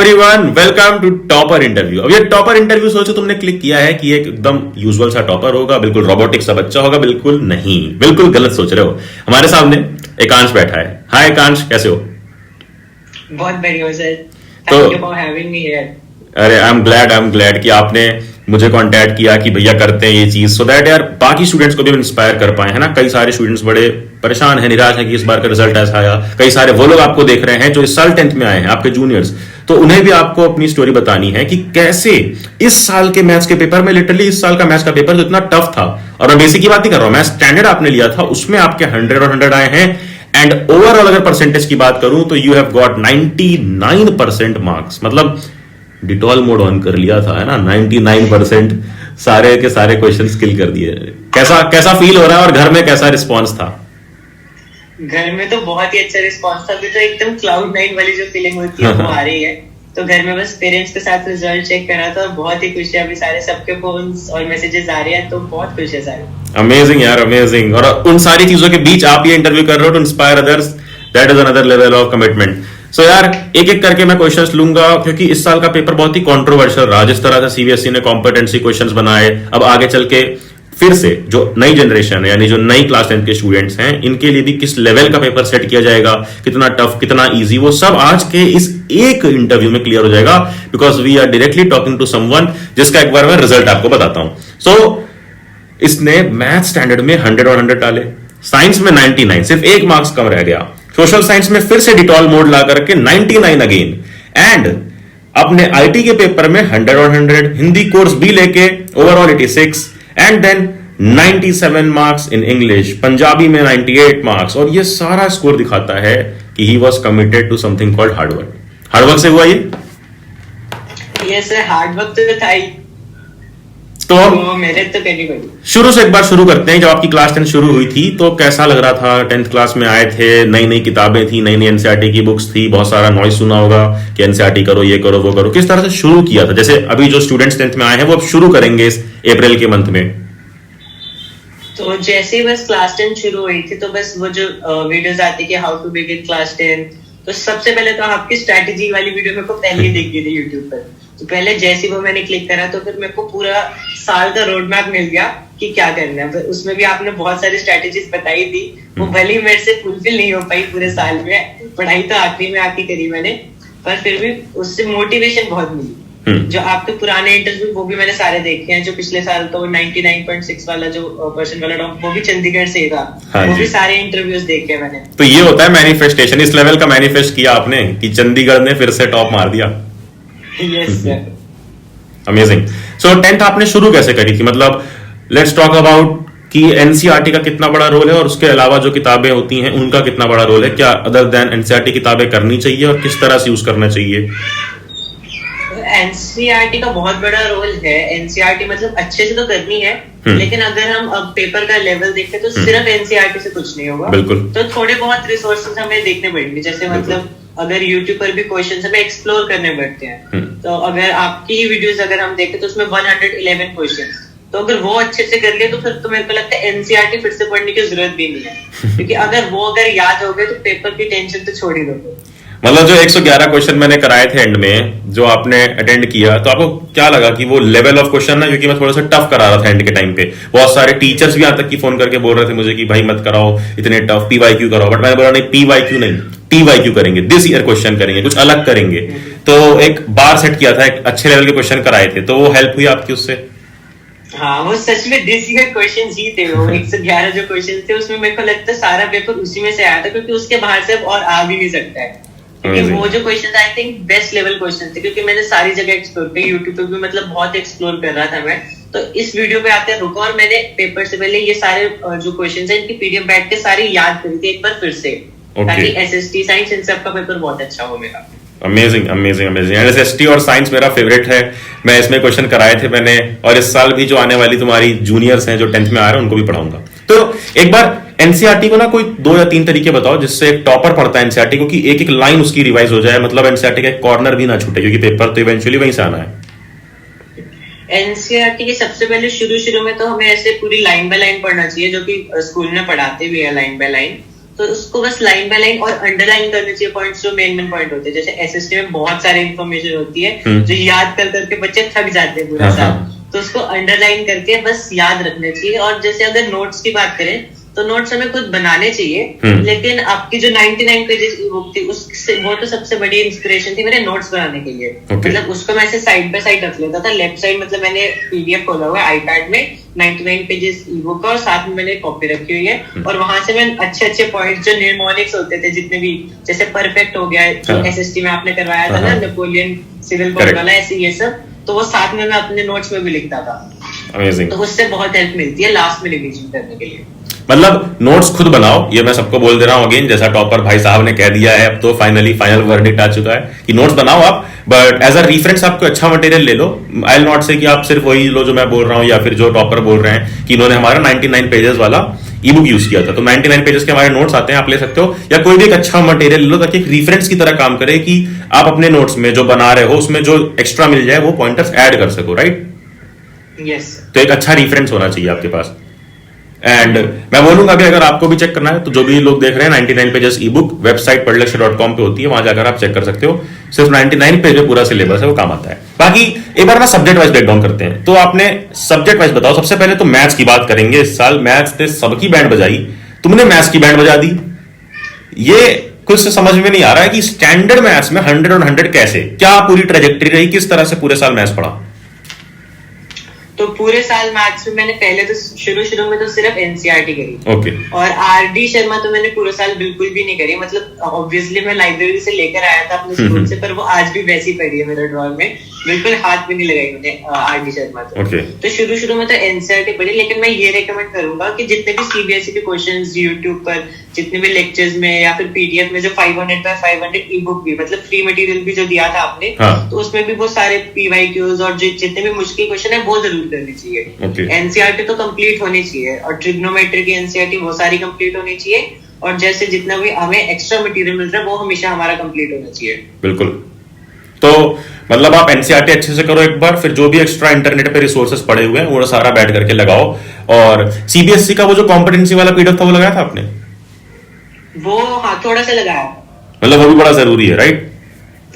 Everyone welcome to topper interview. अब ये topper interview सोचो तुमने क्लिक किया है कि एक एकदम यूजुअल सा टॉपर होगा, बिल्कुल रोबोटिक सा बच्चा होगा। बिल्कुल नहीं, बिल्कुल गलत सोच रहे हो। हमारे सामने एकांश बैठा है। हाय एकांश, कैसे हो? बहुत बढ़िया सर, तो thank you for having me here. अरे आई एम ग्लैड कि आपने मुझे कांटेक्ट किया कि भैया करते हैं ये चीज, सो दैट यार बाकी स्टूडेंट्स को भी हम इंस्पायर कर पाए, है ना। कई सारे स्टूडेंट्स बड़े परेशान हैं, निराश हैं कि इस बार का रिजल्ट ऐसा आया। कई सारे वो लोग आपको देख रहे हैं जो इस साल 10th में आए हैं, आपके जूनियर्स, तो उन्हें भी आपको अपनी स्टोरी बतानी है कि कैसे इस साल के मैथ्स के पेपर में, लिटरली इस साल का मैथ्स का पेपर जो इतना टफ था, और मैं बेसिक की बात नहीं कर रहा हूं, मैं स्टैंडर्ड आपने लिया था, उसमें आपके 100 और 100 आए हैं। एंड ओवरऑल अगर परसेंटेज की बात करूं तो यू हैव गॉट 99% मार्क्स। मतलब डिटॉल मोड ऑन कर लिया था, है ना। 99% सारे के सारे क्वेश्चन किल कर दिए। कैसा कैसा फील हो रहा है और घर में कैसा रिस्पॉन्स था? घर में तो बहुत ही अच्छा रिस्पांस था। अभी तो एकदम क्लाउड नाइन वाली जो फीलिंग होती है वो आ रही है। तो घर में बस पेरेंट्स के साथ रिजल्ट चेक करा था और बहुत ही खुश है। अभी सारे सबके फोन्स और मैसेजेस आ रहे हैं, तो बहुत खुश है सारे। अमेजिंग यार, अमेजिंग। और उन सारी चीजों के बीच आप ये इंटरव्यू कर रहे हो to inspire others, that is another level of commitment. So यार एक एक करके मैं क्वेश्चंस लूंगा, क्योंकि इस साल का पेपर बहुत ही कंट्रोवर्शियल रहा। जिस तरह से सीबीएसई ने कॉम्पिटेंसी क्वेश्चंस बनाए, अब आगे चल के फिर से जो नई जनरेशन है, यानी जो नई क्लास 10 के स्टूडेंट्स हैं, इनके लिए भी किस लेवल का पेपर सेट किया जाएगा, कितना टफ, कितना इजी, वो सब आज के इस एक इंटरव्यू में क्लियर हो जाएगा। Because we are directly talking to someone जिसका एक बार मैं रिजल्ट आपको बताता हूं। सो इसने मैथ स्टैंडर्ड में 100 और 100 डाले, साइंस में 99, सिर्फ एक मार्क्स कम रह गया। सोशल साइंस में फिर से डिटॉल मोड ला करके 99 अगेन। एंड अपने आईटी के पेपर में 100 और 100, हिंदी कोर्स भी लेके overall 86, and then 97 marks in English, Punjabi में 98 मार्क्स। और ये सारा स्कोर दिखाता है कि he was committed to something called hard work. Hard work से हुआ ये। यस सर, हार्ड वर्क तो था ही। तो मेरे तो करनी पड़ी। शुरू से एक बार शुरू करते हैं। जब आपकी क्लास 10 शुरू हुई थी तो कैसा लग रहा था? 10th क्लास में आए थे, नई नई किताबें थी, नई नई एनसीईआरटी की बुक्स थी, बहुत सारा नॉइज सुना होगा कि एनसीईआरटी करो, ये करो, वो करो। किस तरह से शुरू किया था? जैसे अभी जो स्टूडेंट्स 10th में आए हैं वो अब शुरू करेंगे इस अप्रैल के मंथ में। तो जैसे ही बस क्लास 10 शुरू हुई थी, तो बस वो जो वीडियोस आती कि हाउ टू बिगिन क्लास 10, तो सबसे पहले तो आपकी स्ट्रैटेजी वाली वीडियो मेरे को पहले ही दिख गई थी यूट्यूब पर। तो पहले जैसे ही वो मैंने क्लिक करा तो फिर मेरे को पूरा साल का रोड मैप मिल गया कि क्या करना है। उसमें भी आपने बहुत सारी स्ट्रैटेजीज बताई थी, वो भले ही मेरे से फुलफिल नहीं हो पाई पूरे साल में। पढ़ाई तो आखिरी में आके करी मैंने, पर फिर भी उससे मोटिवेशन बहुत मिली। जो आपके पुराने इंटरव्यू वो भी मैंने सारे देखे हैं। जो पिछले साल तो 99.6 वाला जो पर्सन वाला टॉप, वो भी चंडीगढ़ से ही था। वो भी सारे इंटरव्यूज देखे मैंने। तो ये होता है मैनिफेस्टेशन। इस लेवल का मैनिफेस्ट किया आपने कि चंडीगढ़ ने फिर से टॉप मार दिया। Yes sir. अमेजिंग। सो 10th आपने शुरू कैसे करी थी? मतलब लेट्स टॉक अबाउट कि एनसीईआरटी का कितना बड़ा रोल है और उसके अलावा जो किताबें होती हैं उनका कितना बड़ा रोल है। क्या अदर देन एनसीईआरटी किताबें करनी चाहिए और किस तरह से यूज करना चाहिए? एनसीईआरटी का बहुत बड़ा रोल है। एनसीईआरटी मतलब अच्छे से तो करनी है, लेकिन अगर हम अब पेपर का लेवल देखें तो सिर्फ एनसीईआरटी से कुछ नहीं होगा। बिल्कुल। तो थोड़े बहुत रिसोर्सेज हमें देखने पड़ेंगे। जैसे मतलब अगर यूट्यूब पर भी क्वेश्चंस हमें एक्सप्लोर करने पड़ते हैं, तो अगर आपकी ही वीडियोस अगर हम देखें तो उसमें 111 क्वेश्चंस, तो अगर वो अच्छे से कर लिए तो फिर तो मेरे को लगता है एनसीईआरटी फिर से पढ़ने की जरूरत भी नहीं है। क्योंकि अगर वो अगर याद हो गए तो पेपर की टेंशन तो छोड़ ही दो। मतलब जो 111 क्वेश्चन मैंने कराए थे एंड में, जो आपने अटेंड किया, तो आपको क्या लगा कि वो लेवल ऑफ क्वेश्चन है? क्योंकि मैं थोड़ा सा टफ करा रहा था एंड के टाइम पे। बहुत सारे टीचर्स भी यहाँ तक की फोन करके बोल रहे थे मुझे कि भाई मत कराओ इतने टफ, पीवाईक्यू कराओ। बट मैंने बोला नहीं, पीवाईक्यू नहीं, टीवाईक्यू करेंगे, दिस ईयर क्वेश्चन करेंगे, कुछ अलग करेंगे। तो एक बार सेट किया था, एक अच्छे लेवल के क्वेश्चन कराए थे, तो वो हेल्प हुई आपकी उससे? हाँ, वो सच में दिस ईयर क्वेश्चंस ही थे। वो 111 जो क्वेश्चन थे उसमें मेरे को लगता है सारा पेपर उसी में से आया था, क्योंकि उसके बाहर से और आ भी नहीं सकता है। क्योंकि वो जो question I think best level question थे, क्योंकि मैंने सारी जगह एक्सप्लोर किया। यूट्यूब पे भी मतलब बहुत एक्सप्लोर कर रहा था मैं। तो इस वीडियो पे आते रुका और मैंने पेपर से पहले ये सारे जो क्वेश्चन है इनकी पीडीएफ बैठ के सारी याद करी थी एक बार फिर से, ताकि एसएसटी साइंस इन सब का पेपर बहुत अच्छा हो मेरा। Amazing amazing amazing. एसएसटी और साइंस मेरा फेवरेट है। मैं इसमें क्वेश्चन कराए थे मैंने, और इस साल भी जो आने वाली तुम्हारी जूनियर्स हैं जो 10th में आ रहे हैं उनको भी पढ़ाऊंगा। तो एक बार एनसीईआरटी को ना कोई 2 या 3 तरीके बताओ जिससे एक टॉपर पढ़ता है एनसीईआरटी को, कि एक एक लाइन उसकी रिवाइज हो जाए। मतलब एनसीईआरटी का एक कॉर्नर भी ना छूटे, क्योंकि पेपर तो इवेंचुअली वहीं से आना है। एनसीईआरटी के सबसे पहले शुरू में तो हमें ऐसे पूरी लाइन बाय लाइन पढ़ना चाहिए, जो कि स्कूल में पढ़ाते भी है लाइन बाय लाइन। तो उसको बस लाइन बाय लाइन और अंडरलाइन करने चाहिए पॉइंट्स जो मेन पॉइंट होते हैं। जैसे एसएसटी में बहुत सारी इन्फॉर्मेशन होती है जो याद कर करके बच्चे थक जाते हैं पूरा साल, तो उसको अंडरलाइन करके बस याद रखना चाहिए। और जैसे अगर नोट्स की बात करें तो नोट्स हमें खुद बनाने चाहिए, लेकिन आपकी जो 99 पेजेस की बुक थी उससे वो तो सबसे बड़ी इंस्पिरेशन थी मेरे नोट्स बनाने के लिए। मतलब उसको मैं ऐसे साइड बाय साइड रख लेता था। लेफ्ट साइड मतलब मैंने पीडीएफ खोला हुआ है आईपैड में 99 पेजेस ई बुक का, और साथ में मैंने कॉपी रखी हुई है। और वहां से मैं अच्छे अच्छे पॉइंट्स जो न्यूमोनिक्स होते थे जितने भी, जैसे परफेक्ट हो गया जो एसएसटी में आपने करवाया था ना, नेपोलियन सिविल कोड वाला, ऐसे ये सब, तो वो साथ में मैं अपने नोट्स में भी लिखता था। अमेजिंग। तो उससे बहुत हेल्प मिलती है लास्ट में रिवीजन करने के लिए। मतलब नोट्स खुद बनाओ, ये मैं सबको बोल दे रहा हूँ अगेन, जैसा टॉपर भाई साहब ने कह दिया है, अब तो फाइनल वर्डिक्ट आ चुका है कि नोट्स बनाओ आप, बट एज अ रेफरेंस आपको अच्छा मटेरियल ले लो। आई विल नॉट से कि आप सिर्फ वही लो जो मैं बोल रहा हूँ या फिर जो टॉपर बोल रहे हैं कि इन्होंने हमारा 99 पेजेस वाला ई बुक यूज किया था, तो 99 पेजेस के हमारे नोट्स आते हैं, आप ले सकते हो, या कोई भी एक अच्छा मटेरियल ले लो ताकि एक रेफरेंस की तरह काम करे कि आप अपने नोट्स में जो बना रहे हो उसमें जो एक्स्ट्रा मिल जाए वो पॉइंटर्स ऐड कर सको, राइट? यस। तो एक अच्छा रेफरेंस होना चाहिए आपके पास। एंड मैं बोलूंगा कि अगर आपको भी चेक करना है तो जो भी लोग देख रहे हैं 99 पेजेस ई बुक वेबसाइट padlakshya.com पे होती है, वहां जाकर आप चेक कर सकते हो। सिर्फ 99 पेज में पूरा सिलेबस है, वो काम आता है। बाकी एक बार ना सब्जेक्ट वाइज ब्रेकडाउन करते हैं। तो आपने सब्जेक्ट वाइज बताओ, सबसे पहले तो मैथ्स की बात करेंगे। इस साल मैथ्स ने सबकी बैंड बजाई, तुमने मैथ्स की बैंड बजा दी। ये कुछ समझ में नहीं आ रहा है कि स्टैंडर्ड मैथ्स में 100 और 100 कैसे, क्या पूरी ट्रेजेक्टरी रही, किस तरह से पूरे साल मैथ्स पढ़ा? तो पूरे साल मैथ्स में मैंने पहले तो शुरू में तो सिर्फ एनसीईआरटी करी। ओके। और आरडी शर्मा तो मैंने पूरे साल बिल्कुल भी नहीं करी। मतलब ऑब्वियसली मैं लाइब्रेरी से लेकर आया था अपने स्कूल से, पर वो आज भी वैसी पड़ी है मेरे ड्रॉर में, बिल्कुल हाथ भी नहीं लगाई मैंने आरडी शर्मा तो। तो शुरू में तो एनसीईआरटी पढ़ी, लेकिन मैं ये रेकमेंड करूंगा कि जितने भी सीबीएसई के क्वेश्चंस यूट्यूब पर, जितने भी लेक्चर्स में या फिर पीडीएफ में जो 500 बाय 500 ई बुक भी, मतलब फ्री मटेरियल भी जो दिया था आपने, तो उसमें भी वो सारे पीवाईक्यूज और जितने भी मुश्किल क्वेश्चन है वो जरूर करनी चाहिए। एनसीईआरटी तो कंप्लीट होनी चाहिए, और ट्रिग्नोमेट्री की एनसीईआरटी वो सारी कंप्लीट होनी चाहिए। और जैसे जितना भी हमें एक्स्ट्रा मटेरियल मिल रहा है वो हमेशा हमारा कंप्लीट होना चाहिए। बिल्कुल। तो मतलब आप एनसीईआरटी अच्छे से करो एक बार, फिर जो भी एक्स्ट्रा इंटरनेट पे रिसोर्सेज पड़े हुए हैं वो सारा बैठ करके लगाओ। और सीबीएसई का वो जो कॉम्पिटेंसी वाला पीडीएफ था वो लगाया था आपने? वो हाँ, थोड़ा सा लगाया। मतलब वो भी बड़ा जरूरी है, राइट?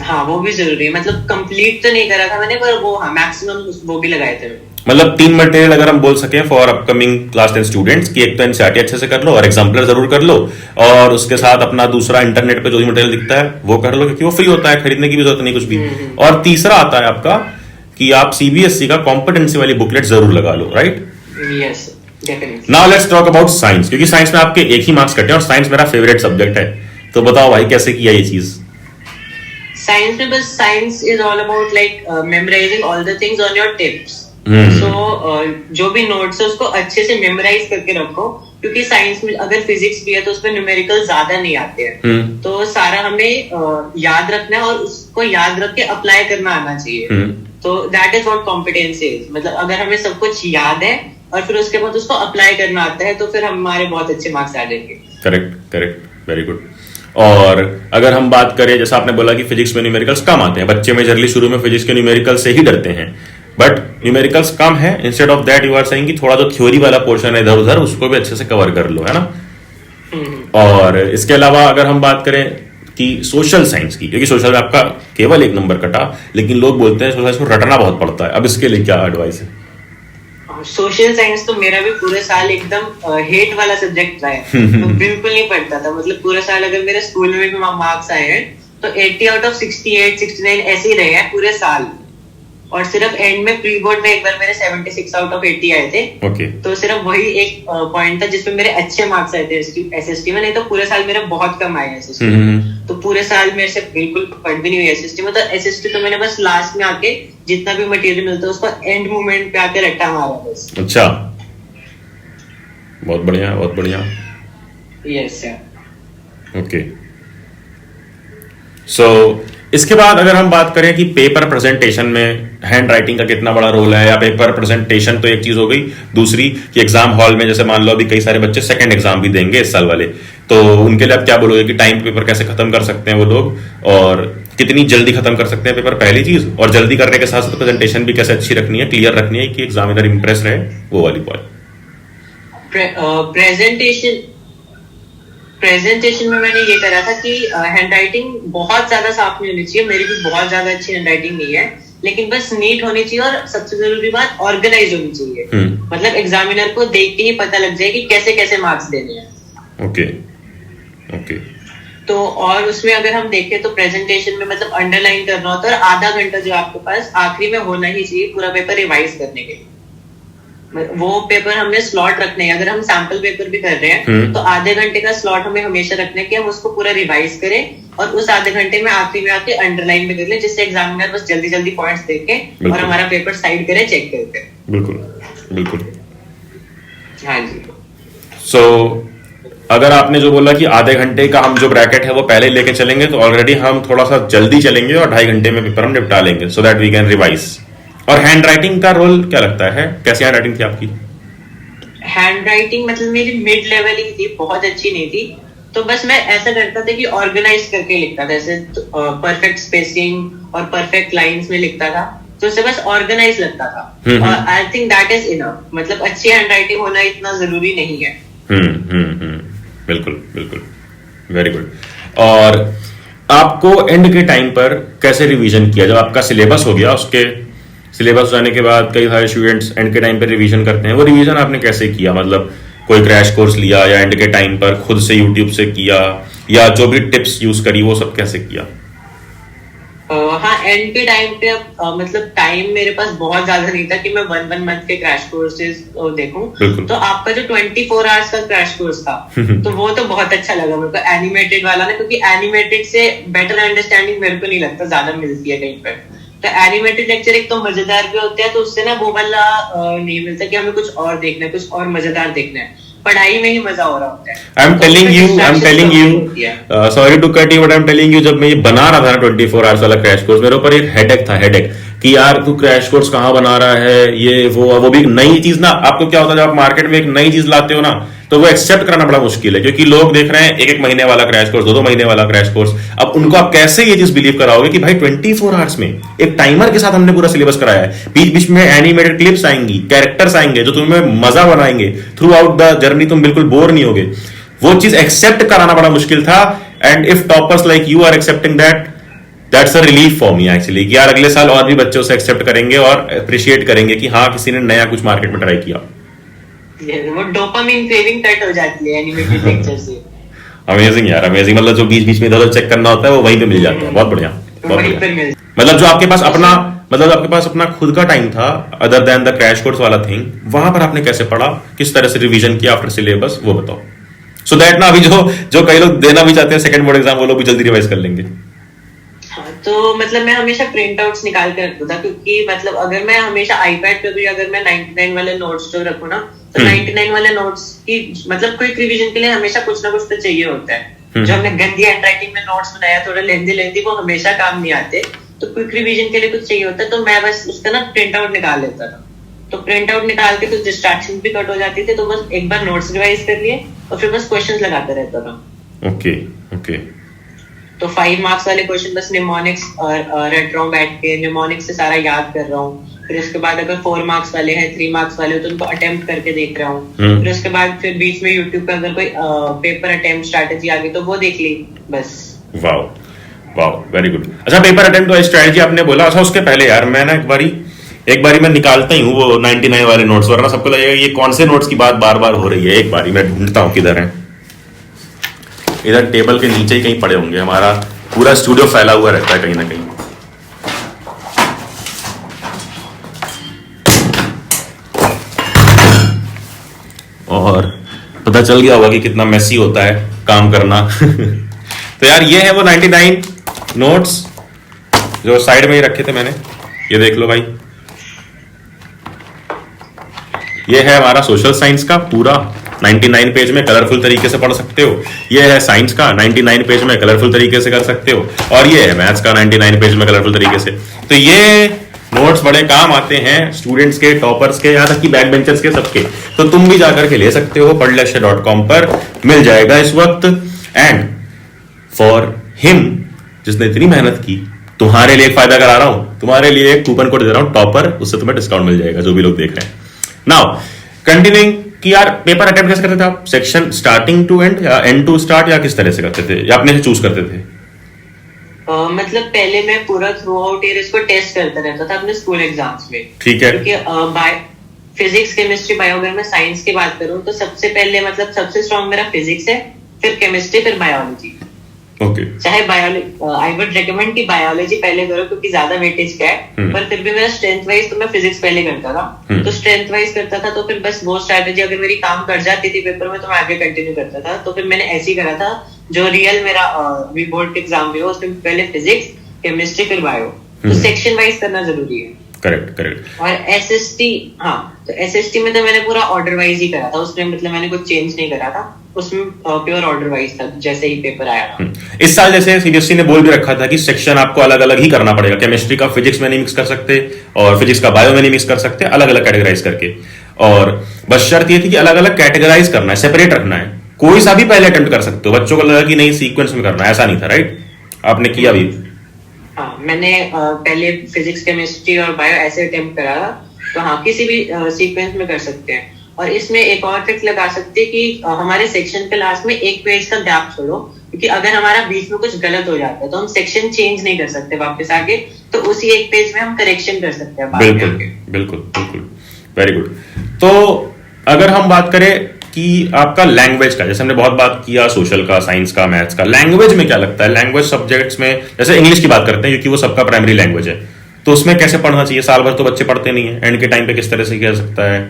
हाँ, वो भी जरूरी है। मतलब कंप्लीट तो नहीं करा था मैंने, पर वो हाँ मैक्सिमम वो भी लगाए थे। मतलब 3 मटेरियल अगर हम बोल सकें फॉर अपकमिंग क्लास 10 स्टूडेंट्स की, एक तो एनसीईआरटी अच्छे से कर लो और एग्जाम्पलर जरूर कर लो, और उसके साथ अपना दूसरा इंटरनेट पे जो भी मटेरियल दिखता है वो कर लो, क्योंकि वो फ्री होता है, खरीदने की भी जरूरत नहीं कुछ भी। और तीसरा आता है आपका कि आप सीबीएसई का कॉम्पिटेंसी वाली बुकलेट जरूर लगा लो, right? Yes, definitely. Now let's talk about science, क्योंकि साइंस में आपके एक ही मार्क्स कटे हैं और साइंस मेरा फेवरेट सब्जेक्ट है। तो बताओ भाई कैसे किया ये चीज? साइंस में बस science is all about like memorising all the things on your tips. So जो भी नोट्स है उसको अच्छे से मेमोराइज करके रखो, क्योंकि साइंस में अगर फिजिक्स भी है तो उसमें न्यूमेरिकल ज्यादा नहीं आते हैं। तो सारा हमें याद रखना है और उसको याद रख के अप्लाई करना आना चाहिए। तो that is what competency is. मतलब अगर हमें सब कुछ याद है और फिर उसके बाद उसको अप्लाई करना आता है तो फिर हमारे बहुत अच्छे मार्क्स आ जाएंगे। Correct, very good. और अगर हम बात करें, जैसा आपने बोला कि फिजिक्स में न्यूमेरिकल्स कम आते हैं, बच्चे मेजरली शुरू में फिजिक्स के न्यूमेरिकल से ही डरते हैं, बट न्यूमेरिकल्स कम है। Instead of that you are saying कि थोड़ा जो थ्योरी वाला पोर्शन है इधर उधर उसको भी अच्छे से कवर कर लो, है ना? और इसके अलावा अगर हम बात करें कि सोशल साइंस की, क्योंकि सोशल में आपका केवल 1 नंबर कटा, लेकिन लोग बोलते हैं सोशल साइंस को रटना बहुत पड़ता है, अब इसके लिए क्या एडवाइस है? सोशल साइंस तो मेरा भी पूरे साल एकदम हेट वाला सब्जेक्ट रहा है। तो बिल्कुल नहीं पढ़ता था। मतलब पूरे साल अगर मेरे स्कूल में भी मार्क्स आए हैं तो 80 आउट ऑफ 68, 69 ऐसे ही रहे हैं पूरे साल। और सिर्फ एंड में प्री बोर्ड में एक बार मेरे 76 आउट ऑफ 80 आए थे। तो सिर्फ वही एक पॉइंट था जिसमें मेरे अच्छे मार्क्स आए थे एसएसटी में, नहीं तो पूरे साल मेरे बहुत कम आए एसएसटी में। तो पूरे साल मेरे से बिल्कुल पढ़ भी नहीं हुई एसएसटी में। तो एसएसटी तो मैंने बस लास्ट में आके जितना भी मटेरियल मिलता है उसको एंड मोमेंट पे आके रट्टा मारा बस। अच्छा, बहुत बढ़िया, बहुत बढ़िया। Yes sir. ओके। सो इसके बाद अगर हम बात करें कि पेपर प्रेजेंटेशन में हैंड राइटिंग का कितना बड़ा रोल है, या पेपर प्रेजेंटेशन तो एक चीज हो गई, दूसरी कि एग्जाम हॉल में जैसे मान लो अभी कई सारे बच्चे सेकंड एग्जाम भी देंगे इस साल वाले, तो उनके लिए आप क्या बोलोगे कि टाइम पेपर कैसे खत्म कर सकते हैं वो लोग, और कितनी जल्दी खत्म कर सकते हैं पेपर, पहली चीज, और जल्दी करने के साथ साथ प्रेजेंटेशन भी कैसे अच्छी रखनी है, क्लियर रखनी है कि एग्जामिनर इंप्रेस रहे, वो वाली पॉइंट। प्रेजेंटेशन प्रेजेंटेशन में मैंने ये करा था कि हैंड राइटिंग बहुत ज्यादा साफ नहीं होनी चाहिए, मेरी भी बहुत ज्यादा अच्छी हैंड राइटिंग नहीं है, लेकिन बस नीट होनी चाहिए और सबसे जरूरी बात ऑर्गेनाइज होनी चाहिए। मतलब एग्जामिनर को देख के ही पता लग जाए कि कैसे कैसे मार्क्स देने हैं। Okay okay. तो और उसमें अगर हम देखें तो प्रेजेंटेशन में मतलब अंडरलाइन करना होता है, और आधा घंटा जो आपके पास आखिरी में होना ही चाहिए पूरा पेपर रिवाइज करने के लिए। वो पेपर हमने स्लॉट रखने हैं, अगर हम सैंपल पेपर भी कर रहे हैं तो आधे घंटे का स्लॉट हमें हमेशा रखना है कि हम उसको पूरा रिवाइज करें और उस आधे घंटे में आखिरी में आके अंडरलाइन भी कर ले, जिससे एग्जामिनर बस जल्दी जल्दी पॉइंट्स देखे और हमारा पेपर साइड करे, चेक करके। बिल्कुल बिल्कुल। हाँ जी। सो अगर आपने जो बोला कि आधे घंटे का हम जो ब्रैकेट है वो पहले लेके चलेंगे, तो ऑलरेडी हम थोड़ा सा जल्दी चलेंगे और 2.5 घंटे में पेपर हम निपटा लेंगे, so that we can revise. और हैंड राइटिंग का रोल क्या लगता है, कैसी हैंड राइटिंग थी आपकी? हैंड राइटिंग मतलब मेरी मिड लेवल ही थी, बहुत अच्छी नहीं थी। तो बस मैं ऐसा करता था कि ऑर्गेनाइज करके लिखता था, जैसे परफेक्ट स्पेसिंग और परफेक्ट लाइंस में लिखता था, तो उससे बस ऑर्गेनाइज लगता था। और I think that is enough, मतलब अच्छी हैंड राइटिंग होना इतना जरूरी नहीं है। बिल्कुल बिल्कुल, वेरी गुड। और आपको एंड के टाइम पर कैसे रिवीजन किया, जब आपका सिलेबस हो गया, उसके सिलेबस जाने के बाद कई सारे स्टूडेंट्स एंड के टाइम पर रिवीजन करते हैं, वो रिवीजन आपने कैसे किया? मतलब कोई क्रैश कोर्स लिया या एंड के टाइम पर खुद से यूट्यूब से किया, या जो भी टिप्स यूज करी वो सब कैसे किया? हाँ, एंड के टाइम पे अब मतलब टाइम मेरे पास बहुत ज्यादा नहीं था कि मैं 1 मंथ के क्रैश कोर्सेज देखूं। तो आपका जो 24 आवर्स का क्रैश कोर्स था तो वो तो बहुत अच्छा लगा मेरे को, एनिमेटेड वाला ना, क्योंकि एनिमेटेड से बेटर अंडरस्टैंडिंग मेरे को नहीं लगता ज्यादा मिलती है कहीं पर। तो एनिमेटेड लेक्चर एक तो मजेदार भी होते हैं, तो उससे ना वो वाला नहीं मिलता कि हमें कुछ और देखना है, कुछ और मजेदार देखना है, पढ़ाई में ही मजा हो रहा होता है। I'm telling you, sorry to cut you, but I'm telling you, जब मैं ये बना रहा था ना 24 आवर्स वाला क्रैश कोर्स, मेरे ऊपर एक हेडेक था, हेडेक कि यार तू क्रैश कोर्स कहाँ बना रहा है, ये वो भी एक नई चीज ना। आपको क्या होता है, जब आप मार्केट में एक नई चीज लाते हो ना, तो वो एक्सेप्ट करना बड़ा मुश्किल है, क्योंकि लोग देख रहे हैं 1-1 महीने वाला क्रैश कोर्स, 2-2 महीने वाला क्रैश कोर्स। अब उनको आप कैसे ये चीज बिलीव कराओगे कि भाई 24 आवर्स में एक टाइमर के साथ हमने पूरा सिलेबस कराया है, बीच बीच में एनिमेटेड क्लिप्स आएंगी, कैरेक्टर्स आएंगे जो तुम्हें मजा बनाएंगे, थ्रू आउट द जर्नी तुम बिल्कुल बोर नहीं होगे। वो चीज एक्सेप्ट कराना बड़ा मुश्किल था। And if toppers like you are accepting that, that's a relief for me actually, कि यार अगले साल और भी बच्चों से एक्सेप्ट करेंगे और अप्रिशिएट करेंगे कि हाँ किसी ने नया कुछ मार्केट में ट्राई किया। वो डोपामिन क्रेविंग कट हो जाती है एनिमेटेड लेक्चर से। अमेजिंग यार, अमेजिंग। मतलब जो बीच बीच में इधर चेक करना होता है वो वहीं पे मिल जाता है। बहुत बढ़िया, बहुत बढ़िया। मतलब जो आपके पास अपना, मतलब आपके पास अपना खुद का टाइम था other than the crash course वाला थिंग, वहां पर आपने कैसे पढ़ा, किस तरह से रिवीजन किया आफ्टर सिलेबस, वो बताओ, सो दैट ना अभी जो कई लोग देना भी चाहते हैं सेकंड बोर्ड एग्जाम, वो लोग भी जल्दी रिवाइज कर लेंगे। तो मतलब मैं हमेशा प्रिंट आउट्स निकाल के रखता था, क्योंकि मतलब अगर मैं हमेशा आईपैड पे भी अगर मैं 99 वाले नोट्स जो रखूं ना, तो 99 वाले नोट्स की मतलब क्विक रिवीजन के लिए हमेशा कुछ ना कुछ तो चाहिए होता है। जो हमने गंदी हैंडराइटिंग में नोट्स बनाया, थोड़ा लेंदी वो हमेशा काम नहीं आते, तो क्विक रिवीजन के लिए कुछ चाहिए होता है। तो मैं बस उसका ना प्रिंट आउट निकाल लेता था, तो प्रिंट आउट निकाल के कुछ डिस्ट्रैक्शन भी कट हो जाती थी, तो बस एक बार नोट्स रिवाइज कर लिए और फिर बस क्वेश्चंस लगाता रहता था। Okay okay. तो 5 मार्क्स वाले क्वेश्चन बस निमोनिक्स और रट रहा हूँ बैठ के, निमोनिक्स से सारा याद कर रहा हूँ। फिर उसके बाद अगर 4 मार्क्स वाले हैं, 3 मार्क्स वाले तो उनको अटेम्प्ट करके देख रहा हूँ। फिर उसके बाद फिर बीच में यूट्यूब पे अगर कोई पेपर अटेम्प्ट स्ट्रैटेजी आ गई तो वो देख ली बस। Wow wow, very good. अच्छा, पेपर अटेम्प्ट स्ट्रैटेजी आपने बोला, अच्छा उसके पहले यार मैं ना एक बारी मैं निकालता ही हूँ वो 99 वाले नोट्स, वरना सबको लगेगा ये कौन से नोट्स की बात बार बार हो रही है। एक बारी मैं ढूंढता हूँ किधर है, इधर टेबल के नीचे ही कहीं पड़े होंगे, हमारा पूरा स्टूडियो फैला हुआ रहता है कहीं ना कहीं। और पता चल गया होगा कि कितना मेसी होता है काम करना। तो यार ये है वो 99 नोट्स जो साइड में ही रखे थे मैंने, ये देख लो भाई। ये है हमारा सोशल साइंस का पूरा 99 पेज में कलरफुल तरीके से पढ़ सकते हो। ये है साइंस का 99 पेज में कलरफुल तरीके से कर सकते हो, और ये है मैथ्स का 99 पेज में कलरफुल तरीके से। तो ये नोट्स बड़े काम आते हैं स्टूडेंट्स के, टॉपर्स के, यहाँ तक कि बैक बेंचर्स के, सबके। तो तुम भी जाकर के ले सकते हो, padlakshya.com पर मिल जाएगा इस वक्त। एंड फॉर हिम जिसने इतनी मेहनत की, तुम्हारे लिए एक फायदा करा रहा हूं, तुम्हारे लिए एक कूपन कोड दे रहा हूं टॉपर, उससे तुम्हें डिस्काउंट मिल जाएगा, जो भी लोग देख रहे हैं। नाउ कंटिन्यूइंग कि यार पेपर अटेम्प्ट कैसे करते थे आप, सेक्शन स्टार्टिंग टू एंड या एंड टू स्टार्ट, या किस तरह से करते थे, या अपने से चूज करते थे? मतलब पहले मैं पूरा थ्रू आउट ईयर इसको टेस्ट करता रहता था अपने स्कूल एग्जाम्स में। ठीक है। क्योंकि फिजिक्स, केमिस्ट्री, बायो, अगर मैं साइंस की बात करूं तो सबसे पहले मतलब सबसे स्ट्रॉन्ग मेरा फिजिक्स है, फिर केमिस्ट्री, फिर बायोलॉजी। ओके। चाहे बायोलॉजी, आई वुड रिकमेंड कि बायोलॉजी पहले करो क्योंकि ज्यादा वेटेज का है, पर फिर भी मेरा स्ट्रेंथ वाइज तो मैं फिजिक्स पहले करता था। तो स्ट्रेंथ वाइज करता था, तो फिर बस वो स्ट्रैटेजी अगर मेरी काम कर जाती थी पेपर में तो मैं आगे कंटिन्यू करता था। तो फिर मैंने ऐसे ही करा था, जो रियल मेरा वी बोर्ड एग्जाम भी हो उसमें पहले फिजिक्स, केमिस्ट्री, फिर बायो। तो सेक्शन वाइज करना जरूरी है। करेक्ट। और एसएसटी, हाँ, तो एसएसटी में तो मैंने पूरा ऑर्डर वाइज ही करा था, उसमें मतलब मैंने कुछ चेंज नहीं करा था, उसमें प्योर ऑर्डर वाइज था जैसे ही पेपर आया था। इस साल जैसे सीबीएसई ने बोल भी रखा था कि सेक्शन आपको अलग अलग ही करना पड़ेगा, केमिस्ट्री का फिजिक्स में नहीं मिक्स कर सकते और फिजिक्स का बायो में नहीं मिक्स कर सकते, अलग अलग कैटेगराइज करके। और बस शर्त ये थी कि अलग अलग कैटेगराइज करना है, सेपरेट रखना है, कोई सा भी पहले अटेम्प्ट कर सकते हो। बच्चों को लगा कि नहीं सीक्वेंस में करना है, ऐसा नहीं था, राइट? आपने किया भी? हाँ, मैंने पहले फिजिक्स, केमिस्ट्री और बायो ऐसे अटेम्प्ट करा था। तो हाँ, किसी भी सीक्वेंस में कर सकते हैं। और इसमें एक और ट्रिक लगा सकते हैं कि हमारे सेक्शन के लास्ट में एक पेज का गैप छोड़ो, क्योंकि अगर हमारा बीच में कुछ गलत हो जाता है तो हम सेक्शन चेंज नहीं कर सकते वापस आगे, तो उसी एक पेज में हम करेक्शन कर सकते हैं। बिल्कुल, वेरी गुड। तो अगर हम बात करें कि आपका लैंग्वेज का, जैसे हमने बहुत बात किया सोशल का, साइंस का, मैथ्स का, लैंग्वेज में क्या लगता है? लैंग्वेज सब्जेक्ट्स में जैसे इंग्लिश की बात करते हैं क्योंकि वो सबका प्राइमरी लैंग्वेज है, तो उसमें कैसे पढ़ना चाहिए? साल भर तो बच्चे पढ़ते नहीं है, एंड के टाइम पे किस तरह से किया सकता है?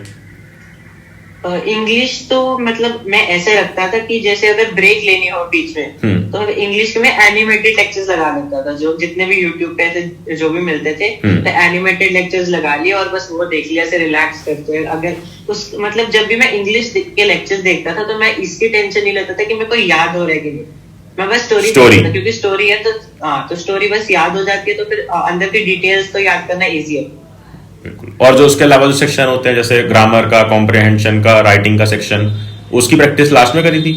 इंग्लिश तो मतलब मैं ऐसे रखता था कि जैसे अगर ब्रेक लेनी हो बीच में तो इंग्लिश में एनिमेटेड लेक्चर्स लगा लेता था, जो जितने भी यूट्यूब पे थे जो भी मिलते थे, तो एनिमेटेड लेक्चर्स लगा लिए और बस वो देख लिया, ऐसे रिलैक्स करते हैं। अगर उस मतलब जब भी मैं इंग्लिश के लेक्चर्स देखता था तो मैं इसकी टेंशन नहीं लेता था कि मेरे को याद हो रहा है कि नहीं, मैं बस स्टोरी देखता था, क्योंकि स्टोरी है तो स्टोरी बस याद हो जाती है, तो फिर अंदर की डिटेल्स तो याद करना ईजी है। बिल्कुल। और जो उसके अलावा जो सेक्शन होते हैं जैसे ग्रामर का, कॉम्प्रिहेंशन का, राइटिंग का सेक्शन, उसकी प्रैक्टिस लास्ट में करी थी?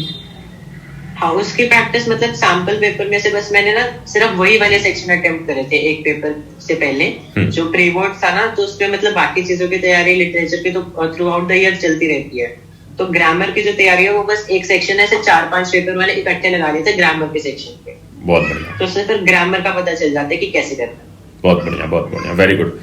हाँ, उसकी प्रैक्टिस मतलब सैंपल पेपर में से बस मैंने ना सिर्फ वही वाले सेक्शन अटेम्प्ट करे थे एक पेपर से पहले, जो प्री बोर्ड था ना, तो उसमें मतलब बाकी चीजों की तैयारी लिटरेचर की तो थ्रू आउट द ईयर चलती रहती है। तो ग्रामर की जो तैयारी है वो बस एक सेक्शन है, ऐसे 4-5 पेपर मैंने इकट्ठे लगा लिए थे ग्रामर के सेक्शन पे। बहुत बढ़िया। तो उससे फिर ग्रामर का पता चल जाता है कि कैसे करना है। बहुत बढ़िया, very good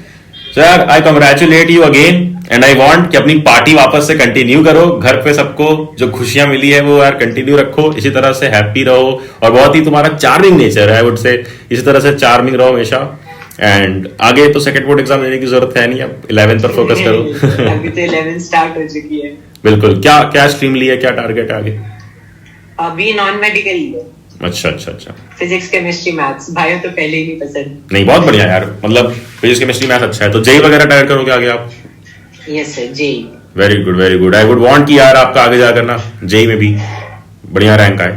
sir. I congratulate you again and I want कि अपनी पार्टी वापस से कंटिन्यू करो। घर पे सबको जो खुशियां मिली है वो यार कंटिन्यू रखो, इसी तरह से हैप्पी रहो, और बहुत ही तुम्हारा चार्मिंग नेचर है, आई वुड से इसी तरह से चार्मिंग रहो हमेशा। एंड आगे तो सेकंड बोर्ड एग्जाम देने की जरूरत है नहीं, अब 11th पर फोकस करो। अभी तो 11th स्टार्ट हो चुकी है। बिल्कुल। क्या स्ट्रीम ली है, क्या टारगेट है आगे? अभी नॉन मेडिकल ही है। अच्छा। फिजिक्स, केमिस्ट्री, मैथ्स, बायो तो पहले ही नहीं पसंद। नहीं, बहुत बढ़िया यार, मतलब फिजिक्स, केमिस्ट्री, मैथ्स अच्छा है। तो जेई वगैरह टारगेट करोगे आगे आप? Yes sir, JEE. Very good. I would want कि यार आपका आगे जाकर ना जेई में भी बढ़िया रैंक आए,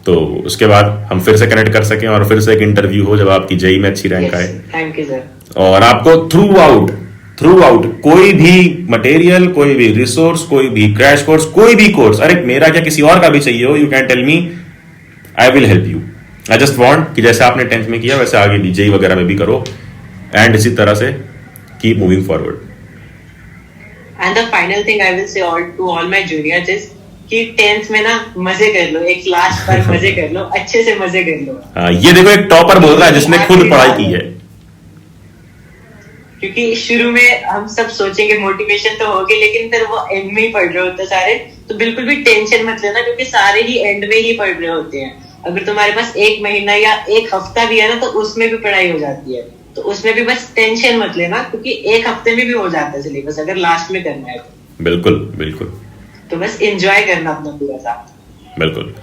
तो उसके बाद हम फिर से कनेक्ट कर सकें और फिर से एक इंटरव्यू हो जब आपकी जेई में अच्छी रैंक आए। Thank you sir. और आपको थ्रू आउट कोई भी मटेरियल, कोई भी रिसोर्स, कोई भी क्रैश कोर्स, कोई भी कोर्स, अरे मेरा क्या किसी और का भी चाहिए हो, you can tell me, I will help you. I just want कि जैसे आपने 10th में किया वैसे आगे भी जेई वगैरह में भी करो, एंड इसी तरह से keep moving forward. And the final thing I will say to all my juniors is कि 10th में ना मजे कर लो, एक लास्ट पर मजे कर लो, अच्छे से मजे कर लो। हाँ, ये देखो एक टॉपर बोल रहा है जिसने खुद पढ़ाई की है। क्योंकि शुरू में हम सब सोचेंगे मोटिवेशन तो होगी, लेकिन फिर वो एंड में ही पढ़ रहे होते सारे, तो बिल्कुल भी टेंशन मत लेना, क्योंकि सारे ही एंड में ही पढ़ रहे होते हैं। अगर तुम्हारे पास 1 महीना या 1 हफ्ता भी है ना, तो उसमें भी पढ़ाई हो जाती है, तो उसमें भी बस टेंशन मत लेना, क्योंकि 1 हफ्ते में भी हो जाता है सिलेबस अगर लास्ट में करना है तो। बिल्कुल। तो बस एंजॉय करना अपना पूरा साथ। बिल्कुल।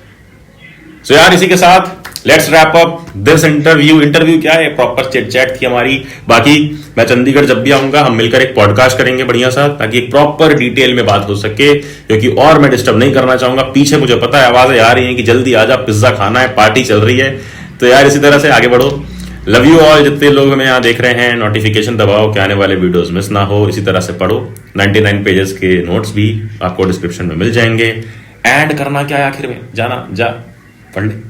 सो यार इसी के साथ let's wrap up this interview क्या है, प्रॉपर चैट थी हमारी। बाकी मैं चंडीगढ़ जब भी आऊंगा हम मिलकर एक पॉडकास्ट करेंगे बढ़िया सा, ताकि एक प्रॉपर डिटेल में बात हो सके, क्योंकि और मैं डिस्टर्ब नहीं करना चाहूंगा। पीछे मुझे पता है आवाजें आ रही हैं कि जल्दी आजा, पिज्जा खाना है, पार्टी चल रही है। तो यार इसी तरह से आगे बढ़ो। Love you all. जितने लोग हमें यहाँ देख रहे हैं, नोटिफिकेशन दबाओ कि आने वाले वीडियोस मिस ना हो। इसी तरह से पढ़ो, 99 पेजेस के नोट्स भी आपको डिस्क्रिप्शन में मिल जाएंगे। एंड करना क्या है आखिर में, जा पढ़ ले।